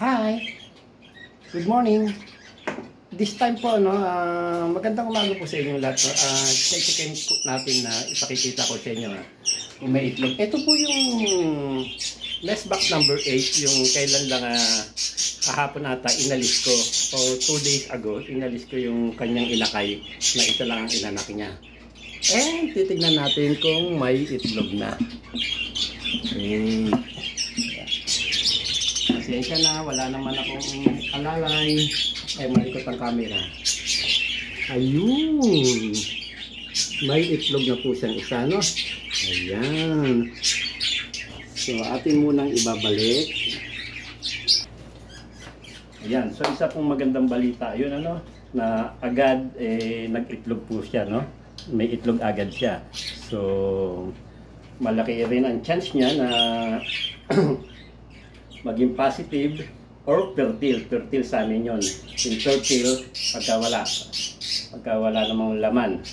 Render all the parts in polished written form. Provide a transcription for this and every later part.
Hi! Good morning! This time po, magandang umaga po sa inyo lahat. Chicken cook natin na ipakikita ko sa inyo. Kung may itlog. Ito po yung mess box number 8, yung kailan lang kahapon ata inalis ko. O 2 days ago, inalis ko yung kanyang inakay na ito lang ang inanak niya. And titignan natin kung may itlog na. Pasensya na, wala naman akong alalay. Malikot ang camera. Ayun! May itlog na po siyang isa, no? Ayan. So, atin munang ibabalik. Ayan. So, isa pong magandang balita. Yun, na agad, nag-itlog po siya, no? May itlog agad siya. So, malaki rin ang chance niya na maging positive or fertile. Fertile sa amin yun. Infertile, pagka wala namang laman.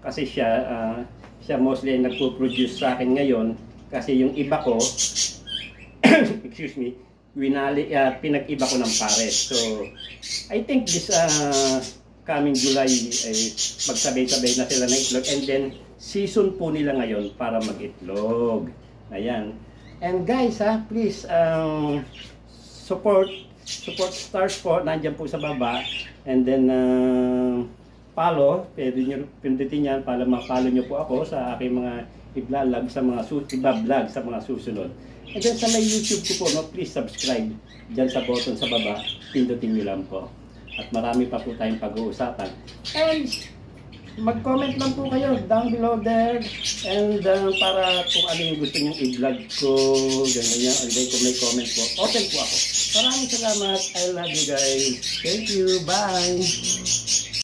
Kasi siya mostly nagpo-produce sa akin ngayon kasi yung iba ko, excuse me, pinag-iba ko ng pares. So, I think this coming July, magsabay-sabay na sila ng itlog. And then, season po nila ngayon para mag-itlog. Ayan. And guys, please, support stars po, nandiyan po sa baba. And then, follow, pwede nyo pindutin yan para ma-follow nyo po ako sa aking mga i-vlog sa mga susunod. And then sa may YouTube ko po, please subscribe dyan sa button sa baba, pindutin nyo lang po. At marami pa po tayong pag-uusapan. And mag-comment lang po kayo down below there. And para kung ano yung gusto nyong i-vlog ko, ganyan, and then kung may comment po, open po ako. Maraming salamat. I love you guys. Thank you. Bye.